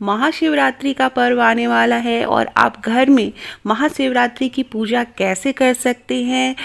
महाशिवरात्रि का पर्व आने वाला है और आप घर में महाशिवरात्रि की पूजा कैसे कर सकते हैं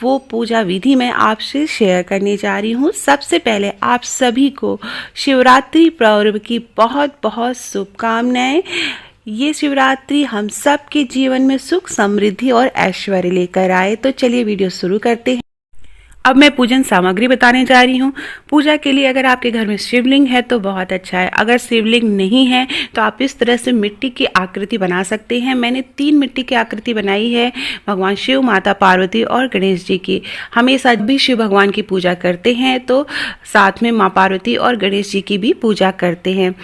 वो पूजा विधि मैं आपसे शेयर करने जा रही हूँ। सबसे पहले आप सभी को शिवरात्रि पर्व की बहुत बहुत शुभकामनाएं। ये शिवरात्रि हम सब के जीवन में सुख समृद्धि और ऐश्वर्य लेकर आए। तो चलिए वीडियो शुरू करते हैं। अब मैं पूजन सामग्री बताने जा रही हूँ। पूजा के लिए अगर आपके घर में शिवलिंग है तो बहुत अच्छा है। अगर शिवलिंग नहीं है तो आप इस तरह से मिट्टी की आकृति बना सकते हैं। मैंने 3 मिट्टी की आकृति बनाई है, भगवान शिव, माता पार्वती और गणेश जी की। हमेशा भी शिव भगवान की पूजा करते हैं तो साथ में माँ पार्वती और गणेश जी की भी पूजा करते हैं।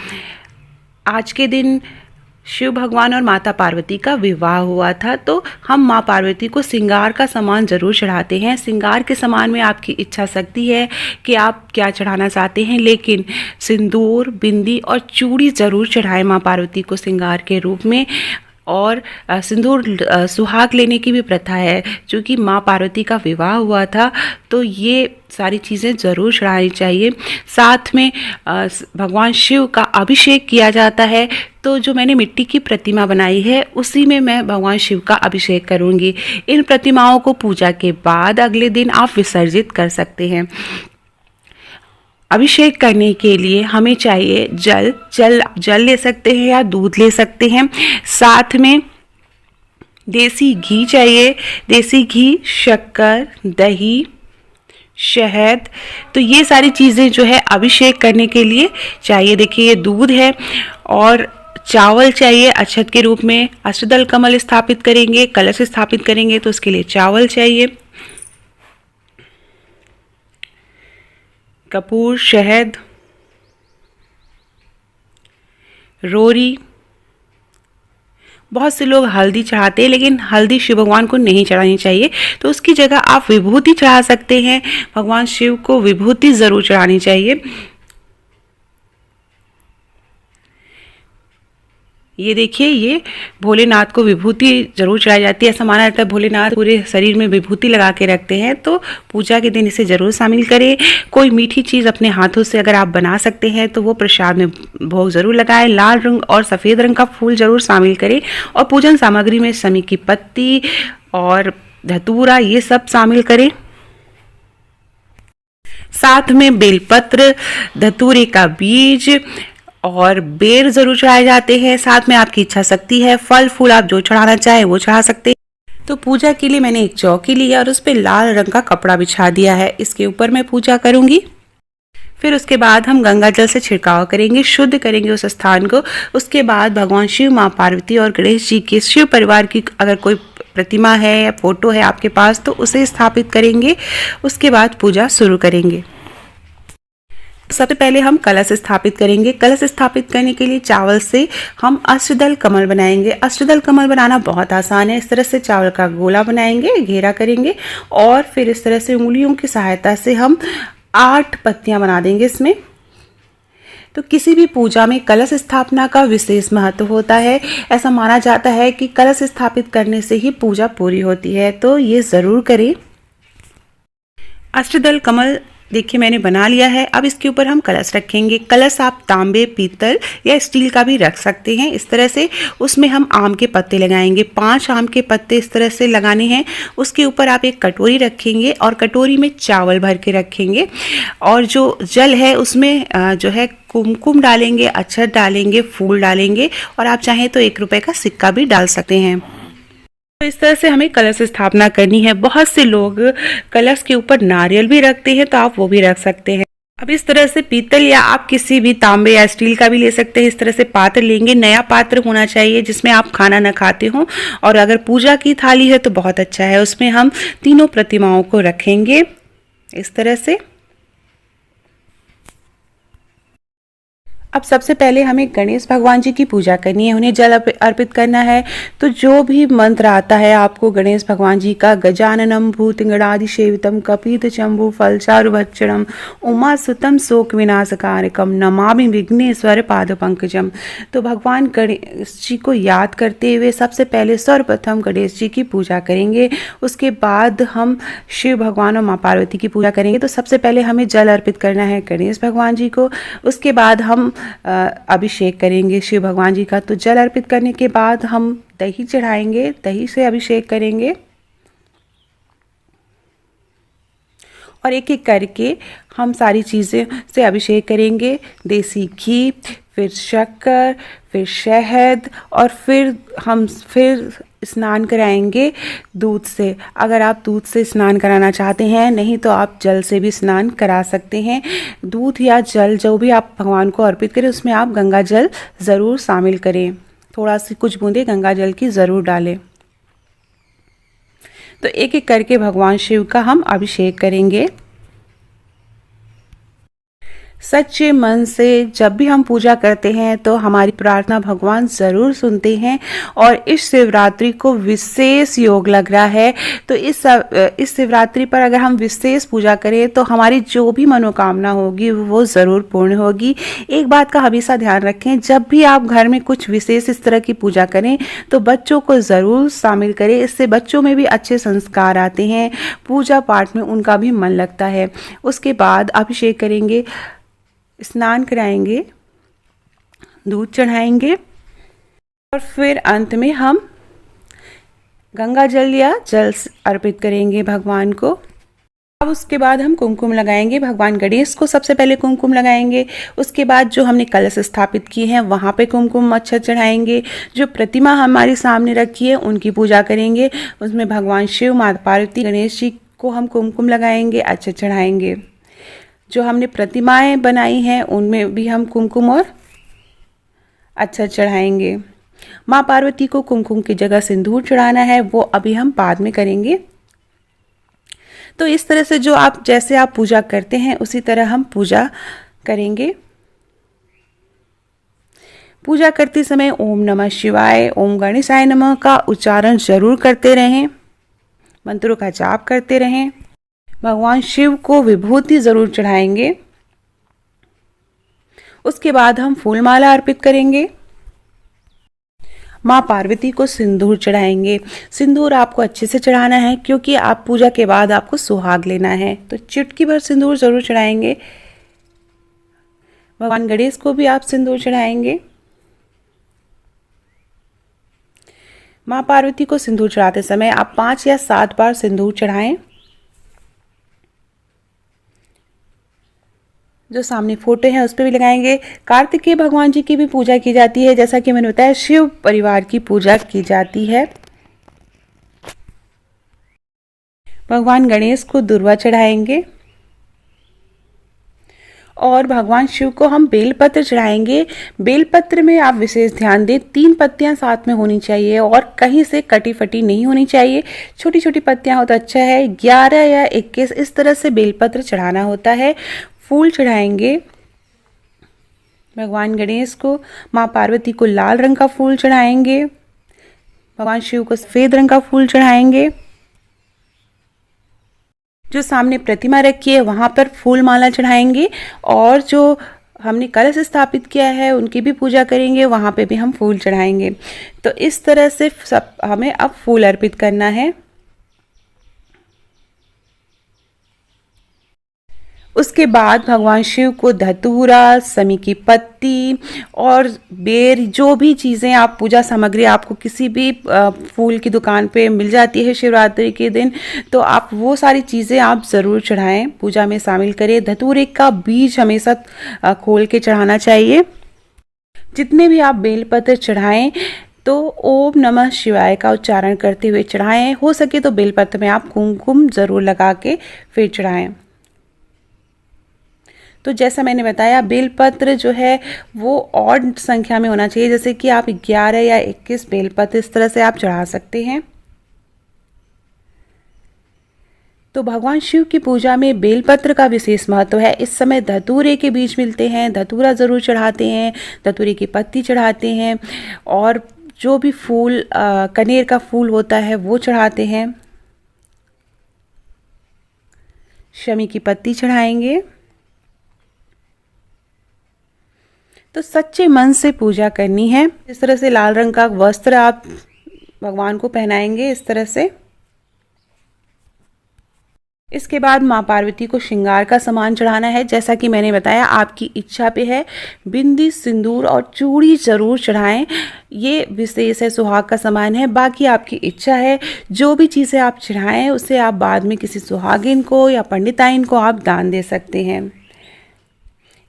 आज के दिन शिव भगवान और माता पार्वती का विवाह हुआ था, तो हम माँ पार्वती को श्रृंगार का सामान ज़रूर चढ़ाते हैं। श्रृंगार के सामान में आपकी इच्छा शक्ति है कि आप क्या चढ़ाना चाहते हैं, लेकिन सिंदूर, बिंदी और चूड़ी ज़रूर चढ़ाएं माँ पार्वती को श्रृंगार के रूप में। और सिंदूर सुहाग लेने की भी प्रथा है। चूँकि माँ पार्वती का विवाह हुआ था तो ये सारी चीज़ें ज़रूर चढ़ानी चाहिए। साथ में भगवान शिव का अभिषेक किया जाता है। तो जो मैंने मिट्टी की प्रतिमा बनाई है उसी में मैं भगवान शिव का अभिषेक करूँगी। इन प्रतिमाओं को पूजा के बाद अगले दिन आप विसर्जित कर सकते हैं। अभिषेक करने के लिए हमें चाहिए जल ले सकते हैं या दूध ले सकते हैं। साथ में देसी घी चाहिए, देसी घी, शक्कर, दही, शहद। तो ये सारी चीज़ें जो है अभिषेक करने के लिए चाहिए। देखिए ये दूध है और चावल चाहिए अक्षत के रूप में। अष्टदल कमल स्थापित करेंगे, कलश स्थापित करेंगे तो उसके लिए चावल चाहिए। कपूर, शहद, रोरी। बहुत से लोग हल्दी चढ़ाते हैं, लेकिन हल्दी शिव भगवान को नहीं चढ़ानी चाहिए, तो उसकी जगह आप विभूति चढ़ा सकते हैं। भगवान शिव को विभूति ज़रूर चढ़ानी चाहिए। ये देखिए, ये भोलेनाथ को विभूति जरूर चढ़ाई जाती है। ऐसा माना जाता है भोलेनाथ पूरे शरीर में विभूति लगा के रखते हैं, तो पूजा के दिन इसे जरूर शामिल करें। कोई मीठी चीज़ अपने हाथों से अगर आप बना सकते हैं तो वो प्रसाद में भोग जरूर लगाएं। लाल रंग और सफ़ेद रंग का फूल जरूर शामिल करें। और पूजन सामग्री में शमी की पत्ती और धतूरा ये सब शामिल करें। साथ में बेलपत्र, धतूरे का बीज और बेर जरूर चढ़ाए जाते हैं। साथ में आपकी इच्छा शक्ति है, फल फूल आप जो चढ़ाना चाहें वो चढ़ा सकते हैं। तो पूजा के लिए मैंने एक चौकी ली है और उस पर लाल रंग का कपड़ा बिछा दिया है। इसके ऊपर मैं पूजा करूंगी। फिर उसके बाद हम गंगा जल से छिड़काव करेंगे, शुद्ध करेंगे उस स्थान को। उसके बाद भगवान शिव, माँ पार्वती और गणेश जी के शिव परिवार की अगर कोई प्रतिमा है या फोटो है आपके पास तो उसे स्थापित करेंगे। उसके बाद पूजा शुरू करेंगे। सबसे पहले हम कलश स्थापित करेंगे। कलश स्थापित करने के लिए चावल से हम अष्टदल कमल बनाएंगे। अष्टदल कमल बनाना बहुत आसान है। इस तरह से चावल का गोला बनाएंगे, घेरा करेंगे और फिर इस तरह से उंगलियों की सहायता से हम 8 पत्तियां बना देंगे इसमें। तो किसी भी पूजा में कलश स्थापना का विशेष महत्व होता है। ऐसा माना जाता है कि कलश स्थापित करने से ही पूजा पूरी होती है, तो ये ज़रूर करें। अष्टदल कमल देखिए मैंने बना लिया है। अब इसके ऊपर हम कलश रखेंगे। कलश आप तांबे, पीतल या स्टील का भी रख सकते हैं। इस तरह से उसमें हम आम के पत्ते लगाएंगे। 5 आम के पत्ते इस तरह से लगाने हैं। उसके ऊपर आप एक कटोरी रखेंगे और कटोरी में चावल भर के रखेंगे और जो जल है उसमें जो है कुमकुम डालेंगे, अक्षत डालेंगे, फूल डालेंगे और आप चाहें तो 1 रुपए का सिक्का भी डाल सकते हैं। तो इस तरह से हमें कलश स्थापना करनी है। बहुत से लोग कलश के ऊपर नारियल भी रखते हैं, तो आप वो भी रख सकते हैं। अब इस तरह से पीतल या आप किसी भी तांबे या स्टील का भी ले सकते हैं। इस तरह से पात्र लेंगे। नया पात्र होना चाहिए जिसमें आप खाना न खाते हो। और अगर पूजा की थाली है तो बहुत अच्छा है। उसमें हम तीनों प्रतिमाओं को रखेंगे इस तरह से। अब सबसे पहले हमें गणेश भगवान जी की पूजा करनी है, उन्हें जल अर्पित करना है। तो जो भी मंत्र आता है आपको गणेश भगवान जी का, गजाननम भूतगणादि सेवितम कपित चंबु फलचारु भक्षणम उमा सुतम शोक विनाशकारकम नमामि विघ्नेश्वर पाद पंकजम। तो भगवान गणेश जी को याद करते हुए सबसे पहले सर्वप्रथम गणेश जी की पूजा करेंगे। उसके बाद हम शिव भगवान और माँ पार्वती की पूजा करेंगे। तो सबसे पहले हमें जल अर्पित करना है गणेश भगवान जी को। उसके बाद हम अभिषेक करेंगे शिव भगवान जी का। तो जल अर्पित करने के बाद हम दही चढ़ाएंगे, दही से अभिषेक करेंगे और एक एक करके हम सारी चीज़ें से अभिषेक करेंगे। देसी घी, फिर शक्कर, फिर शहद और फिर स्नान कराएंगे दूध से। अगर आप दूध से स्नान कराना चाहते हैं, नहीं तो आप जल से भी स्नान करा सकते हैं। दूध या जल जो भी आप भगवान को अर्पित करें उसमें आप गंगा जल ज़रूर शामिल करें, थोड़ा सी कुछ बूंदे गंगा जल की ज़रूर डालें। तो एक एक करके भगवान शिव का हम अभिषेक करेंगे। सच्चे मन से जब भी हम पूजा करते हैं तो हमारी प्रार्थना भगवान ज़रूर सुनते हैं। और इस शिवरात्रि को विशेष योग लग रहा है, तो इस शिवरात्रि पर अगर हम विशेष पूजा करें तो हमारी जो भी मनोकामना होगी वो ज़रूर पूर्ण होगी। एक बात का हमेशा ध्यान रखें, जब भी आप घर में कुछ विशेष इस तरह की पूजा करें तो बच्चों को ज़रूर शामिल करें, इससे बच्चों में भी अच्छे संस्कार आते हैं, पूजा पाठ में उनका भी मन लगता है। उसके बाद अभिषेक करेंगे, स्नान कराएंगे, दूध चढ़ाएंगे और फिर अंत में हम गंगा जल या जल अर्पित करेंगे भगवान को। अब उसके बाद हम कुमकुम लगाएंगे। भगवान गणेश को सबसे पहले कुमकुम लगाएंगे, उसके बाद जो हमने कलश स्थापित किए हैं वहाँ पे कुमकुम अक्षत चढ़ाएंगे। जो प्रतिमा हमारे सामने रखी है उनकी पूजा करेंगे, उसमें भगवान शिव, माता पार्वती, गणेश जी को हम कुमकुम लगाएंगे, अक्षत चढ़ाएंगे। जो हमने प्रतिमाएं बनाई हैं उनमें भी हम कुमकुम और अक्षत चढ़ाएंगे। माँ पार्वती को कुमकुम की जगह सिंदूर चढ़ाना है, वो अभी हम बाद में करेंगे। तो इस तरह से जैसे आप पूजा करते हैं उसी तरह हम पूजा करेंगे। पूजा करते समय ओम नमः शिवाय, ओम गणेशाय नमः का उच्चारण जरूर करते रहें, मंत्रों का जाप करते रहें। भगवान शिव को विभूति जरूर चढ़ाएंगे। उसके बाद हम फूल माला अर्पित करेंगे। माँ पार्वती को सिंदूर चढ़ाएंगे। सिंदूर आपको अच्छे से चढ़ाना है क्योंकि आप पूजा के बाद आपको सुहाग लेना है, तो चुटकी भर सिंदूर जरूर चढ़ाएंगे। भगवान गणेश को भी आप सिंदूर चढ़ाएंगे। माँ पार्वती को सिंदूर चढ़ाते समय आप 5 या 7 बार सिंदूर चढ़ाएं। जो सामने फोटो है उस पर भी लगाएंगे। कार्तिकेय भगवान जी की भी पूजा की जाती है, जैसा कि मैंने बताया शिव परिवार की पूजा की जाती है। भगवान गणेश को दुर्वा चढ़ाएंगे और भगवान शिव को हम बेलपत्र चढ़ाएंगे। बेलपत्र में आप विशेष ध्यान दें, 3 पत्तियां साथ में होनी चाहिए और कहीं से कटी फटी नहीं होनी चाहिए। छोटी छोटी पत्तियां हो तो अच्छा है। 11 या 21 इस तरह से बेलपत्र चढ़ाना होता है। फूल चढ़ाएंगे भगवान गणेश को। माँ पार्वती को लाल रंग का फूल चढ़ाएंगे। भगवान शिव को सफेद रंग का फूल चढ़ाएंगे। जो सामने प्रतिमा रखी है वहां पर फूल माला चढ़ाएंगे और जो हमने कलश स्थापित किया है उनकी भी पूजा करेंगे, वहां पे भी हम फूल चढ़ाएंगे। तो इस तरह से सब हमें अब फूल अर्पित करना है। उसके बाद भगवान शिव को धतूरा, समी की पत्ती और बेर, जो भी चीज़ें आप पूजा सामग्री आपको किसी भी फूल की दुकान पे मिल जाती है शिवरात्रि के दिन, तो वो सारी चीज़ें आप ज़रूर चढ़ाएं, पूजा में शामिल करें। धतूरे का बीज हमेशा खोल के चढ़ाना चाहिए। जितने भी आप बेलपत्र चढ़ाएं तो ओम नमः शिवाय का उच्चारण करते हुए चढ़ाएं। हो सके तो बेलपत्र में आप कुमकुम ज़रूर लगा के फिर चढ़ाएं। तो जैसा मैंने बताया बेलपत्र जो है वो ऑड संख्या में होना चाहिए, जैसे कि आप 11 या 21 बेलपत्र इस तरह से आप चढ़ा सकते हैं। तो भगवान शिव की पूजा में बेलपत्र का विशेष महत्व है। इस समय धतूरे के बीज मिलते हैं, धतूरा ज़रूर चढ़ाते हैं, धतूरे की पत्ती चढ़ाते हैं और जो भी फूल कनेर का फूल होता है वो चढ़ाते हैं। शमी की पत्ती चढ़ाएंगे। तो सच्चे मन से पूजा करनी है। इस तरह से लाल रंग का वस्त्र आप भगवान को पहनाएंगे इस तरह से। इसके बाद माँ पार्वती को श्रृंगार का सामान चढ़ाना है। जैसा कि मैंने बताया, आपकी इच्छा पे है। बिंदी, सिंदूर और चूड़ी ज़रूर चढ़ाएं। ये विशेष है, सुहाग का सामान है। बाकी आपकी इच्छा है, जो भी चीज़ें आप चढ़ाएं उसे आप बाद में किसी सुहागिन को या पंडिताइन को आप दान दे सकते हैं।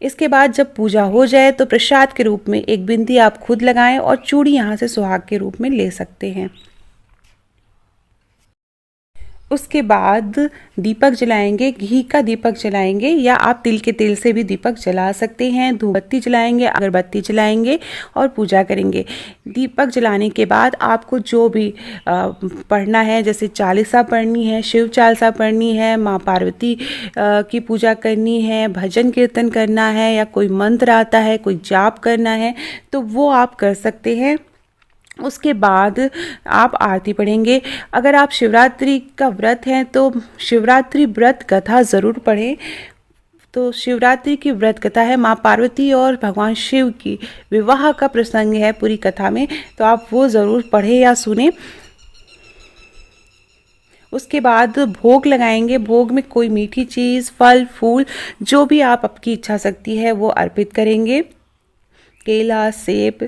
इसके बाद जब पूजा हो जाए तो प्रसाद के रूप में एक बिंदी आप खुद लगाएं और चूड़ी यहाँ से सुहाग के रूप में ले सकते हैं। उसके बाद दीपक जलाएंगे, घी का दीपक जलाएंगे या आप तिल के तेल से भी दीपक जला सकते हैं। धूपबत्ती जलाएंगे, अगरबत्ती जलाएंगे और पूजा करेंगे। दीपक जलाने के बाद आपको जो भी पढ़ना है, जैसे चालीसा पढ़नी है, शिव चालीसा पढ़नी है, माँ पार्वती की पूजा करनी है, भजन कीर्तन करना है या कोई मंत्र आता है, कोई जाप करना है, तो वो आप कर सकते हैं। उसके बाद आप आरती पढ़ेंगे। अगर आप शिवरात्रि का व्रत हैं तो शिवरात्रि व्रत कथा ज़रूर पढ़ें। तो शिवरात्रि की व्रत कथा है, माँ पार्वती और भगवान शिव की विवाह का प्रसंग है पूरी कथा में, तो आप वो ज़रूर पढ़ें या सुने। उसके बाद भोग लगाएंगे। भोग में कोई मीठी चीज़, फल फूल, जो भी आप आपकी इच्छा शक्ति है वो अर्पित करेंगे। केला, सेब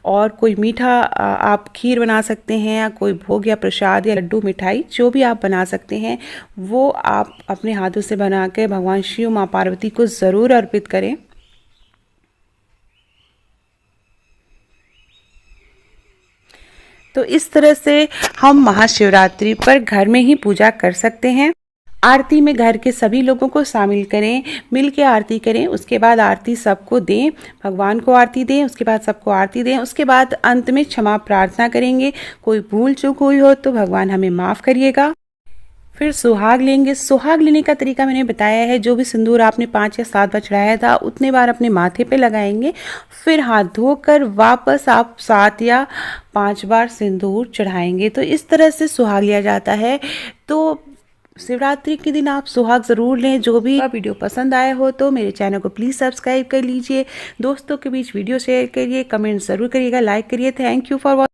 और कोई मीठा आप खीर बना सकते हैं, या कोई भोग या प्रसाद या लड्डू, मिठाई जो भी आप बना सकते हैं वो आप अपने हाथों से बना के भगवान शिव, माँ पार्वती को ज़रूर अर्पित करें। तो इस तरह से हम महाशिवरात्रि पर घर में ही पूजा कर सकते हैं। आरती में घर के सभी लोगों को शामिल करें, मिल के आरती करें। उसके बाद आरती सबको दें, भगवान को आरती दें, उसके बाद सबको आरती दें। उसके बाद अंत में क्षमा प्रार्थना करेंगे। कोई भूल चूक हुई हो तो भगवान हमें माफ़ करिएगा। फिर सुहाग लेंगे। सुहाग लेने का तरीका मैंने बताया है। जो भी सिंदूर आपने 5 या 7 बार चढ़ाया था उतने बार अपने माथे पे लगाएंगे। फिर हाथ धोकर वापस आप 7 या 5 बार सिंदूर चढ़ाएंगे। तो इस तरह से सुहाग लिया जाता है। तो शिवरात्रि के दिन आप सुहाग ज़रूर लें। जो भी वीडियो पसंद आया हो तो मेरे चैनल को प्लीज़ सब्सक्राइब कर लीजिए, दोस्तों के बीच वीडियो शेयर करिए, कमेंट ज़रूर करिएगा, लाइक करिए। Thank you for watching.